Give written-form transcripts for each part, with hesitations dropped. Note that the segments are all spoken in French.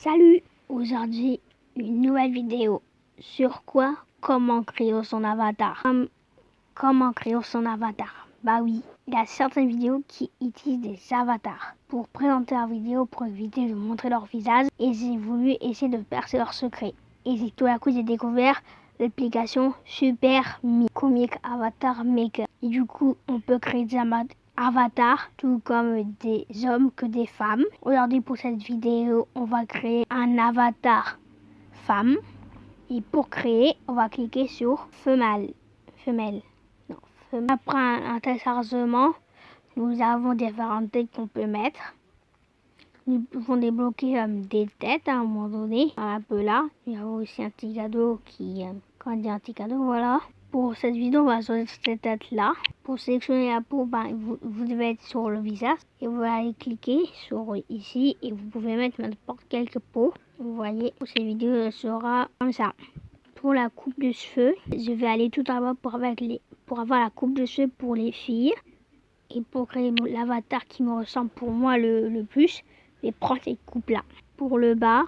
Salut, aujourd'hui une nouvelle vidéo sur comment créer son avatar. Comment créer son avatar? Bah oui, il y a certaines vidéos qui utilisent des avatars pour présenter leur vidéo, pour éviter de montrer leur visage, et j'ai voulu essayer de percer leur secret. Et tout à coup j'ai découvert l'application Super Comic Avatar Maker. Et du coup on peut créer des avatars, tout comme des hommes que des femmes. Aujourd'hui pour cette vidéo, on va créer un avatar femme. Et pour créer, on va cliquer sur femelle. Après un téléchargement, nous avons différentes têtes qu'on peut mettre. Nous pouvons débloquer des têtes à un moment donné. Un peu là. Il y a aussi un petit cadeau qui... quand on dit un petit cadeau, voilà. Pour cette vidéo, on va choisir cette tête-là. Pour sélectionner la peau, vous devez être sur le visage. Et vous allez cliquer sur ici. Et vous pouvez mettre n'importe quelle peau. Vous voyez, pour cette vidéo, sera comme ça. Pour la coupe de cheveux, je vais aller tout en bas pour avoir la coupe de cheveux pour les filles. Et pour créer l'avatar qui me ressemble pour moi le plus, je vais prendre cette coupe-là. Pour le bas,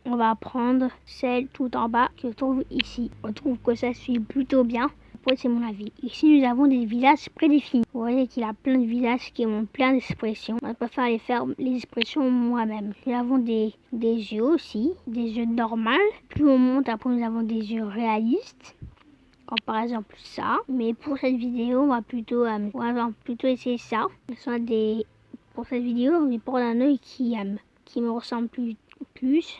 on va prendre celle tout en bas que je trouve ici. On trouve que ça suit plutôt bien. Après, c'est mon avis. Ici, nous avons des visages prédéfinis. Vous voyez qu'il y a plein de visages qui ont plein d'expressions. On préfère faire les expressions moi-même. Nous avons des yeux aussi, des yeux normaux. Plus on monte, après, nous avons des yeux réalistes. Comme par exemple ça. Mais pour cette vidéo, on va plutôt essayer ça. Pour cette vidéo, on va prendre un œil qui me ressemble plus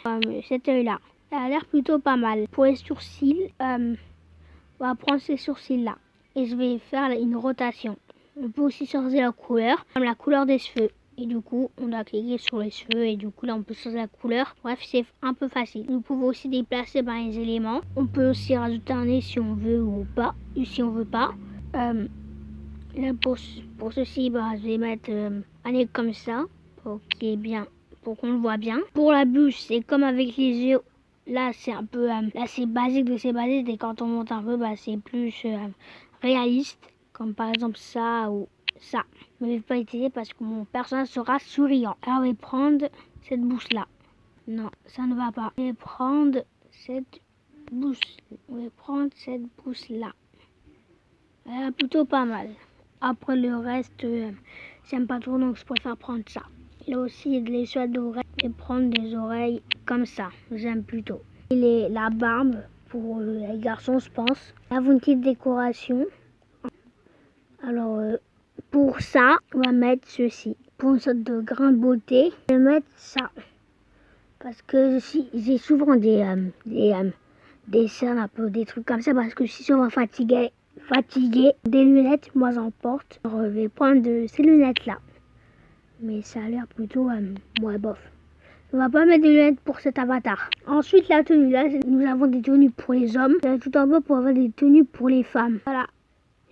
comme cet œil là. Ça a l'air plutôt pas mal. Pour les sourcils, on va prendre ces sourcils là et je vais faire une rotation. On peut aussi changer la couleur, comme la couleur des cheveux. Et du coup, on doit cliquer sur les cheveux et du coup là on peut changer la couleur. Bref, c'est un peu facile. Nous pouvons aussi déplacer les éléments. On peut aussi rajouter un nez si on veut ou pas, ou si on veut pas. Là pour ceci, je vais mettre un nez comme ça pour qu'il est bien. Pour qu'on le voit bien. Pour la bouche, c'est comme avec les yeux. Là, c'est un peu... là, c'est basique de ces basiques. Et quand on monte un peu, c'est plus réaliste. Comme par exemple ça ou ça. Mais je ne vais pas utiliser parce que mon personnage sera souriant. Alors, je vais prendre cette bouche-là. Non, ça ne va pas. Je vais prendre cette bouche. Je vais prendre cette bouche-là. Elle est plutôt pas mal. Après, le reste, j'aime pas trop, donc je préfère prendre ça. Il y a aussi les choix d'oreilles et prendre des oreilles comme ça. J'aime plutôt. Et la barbe pour les garçons, je pense. Là, une petite décoration. Alors, pour ça, on va mettre ceci. Pour une sorte de grain de beauté, je vais mettre ça. Parce que j'ai souvent des cernes, un peu des trucs comme ça. Parce que je suis souvent fatiguée. Des lunettes, moi j'en porte. Alors, je vais prendre ces lunettes-là. Mais ça a l'air plutôt bof. On va pas mettre des lunettes pour cet avatar. Ensuite, la tenue. Là, nous avons des tenues pour les hommes. Là, tout en bas pour avoir des tenues pour les femmes. Voilà.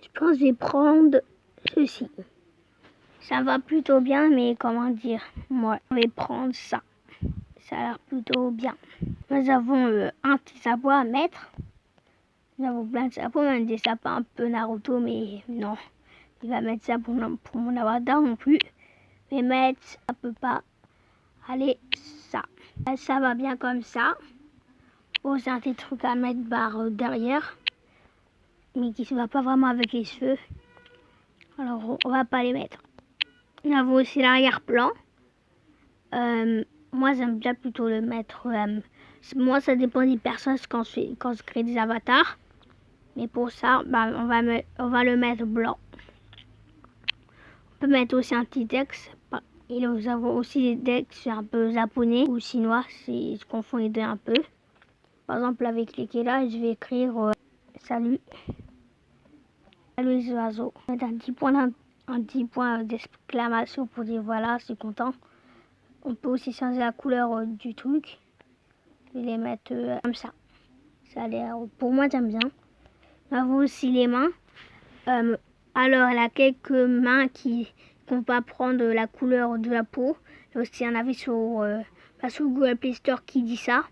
Je pense que je vais prendre ceci. Ça va plutôt bien, mais comment dire, moi, je vais prendre ça. Ça a l'air plutôt bien. Nous avons un petit sabot à mettre. Nous avons plein de sabots, même des sapins un peu Naruto, mais non. Il va mettre ça pour mon avatar non plus. Mais mettre, ça peut pas aller ça. Ça va bien comme ça. Oh, c'est un petit truc à mettre derrière. Mais qui ne va pas vraiment avec les cheveux. Alors, on va pas les mettre. Nous avons aussi l'arrière-plan. Moi, j'aime bien plutôt le mettre. Moi, ça dépend des personnes quand je crée des avatars. Mais pour ça, on va le mettre blanc. On peut mettre aussi un petit texte. Et nous avons aussi des textes un peu japonais ou chinois, si je confonds les deux un peu. Par exemple, avec cliquer là, je vais écrire salut. Salut les oiseaux. Mettre un petit point d'exclamation pour dire voilà, je suis content. On peut aussi changer la couleur du truc. Je vais les mettre comme ça. Ça a l'air, pour moi, j'aime bien. Nous avons aussi les mains. Alors, il y a quelques mains qu'on va prendre la couleur de la peau. Il y a aussi un avis sur Google Play Store qui dit ça.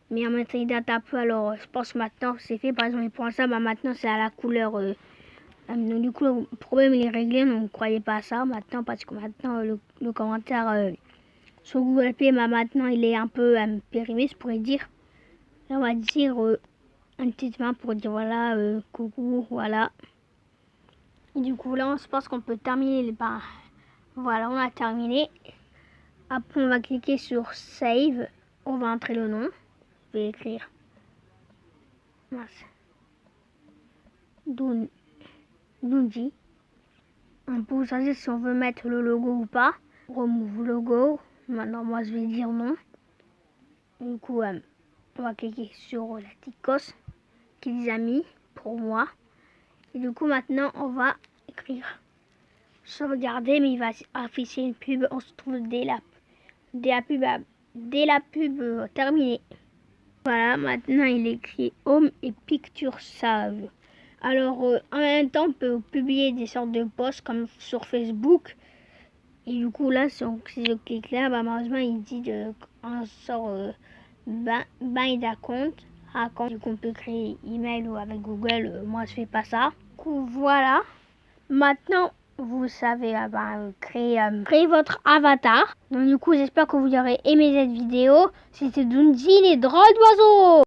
Mais en même temps, il date un peu. Alors, je pense maintenant c'est fait. Par exemple, il prend ça. Maintenant, c'est à la couleur. Donc, du coup, le problème il est réglé. Donc, ne croyez pas à ça maintenant. Parce que maintenant, le commentaire Sur Google Play, maintenant il est un peu périmé, je pourrais dire. Là, on va dire une petite main pour dire voilà, coucou, voilà. Et du coup, là, je pense qu'on peut terminer. Voilà, on a terminé. Après, on va cliquer sur Save. On va entrer le nom. Je vais écrire. Dunji. On peut choisir si on veut mettre le logo ou pas. Remove logo. Maintenant, moi, je vais dire non. Du coup, on va cliquer sur la petite coche qu'ils a mis pour moi. Et du coup, maintenant, on va écrire sauvegarder, mais il va afficher une pub. On se trouve dès la pub terminée. Voilà, maintenant il écrit Home et Picture Save. Alors, en même temps, on peut publier des sortes de posts comme sur Facebook. Et du coup, là, si je clique là, malheureusement, il dit on sort bind account. Du coup, on peut créer email ou avec Google. Moi, je fais pas ça. Du coup, voilà. Maintenant, vous savez créer votre avatar. Donc, du coup, j'espère que vous aurez aimé cette vidéo. C'était Dunji, les drôles d'oiseaux.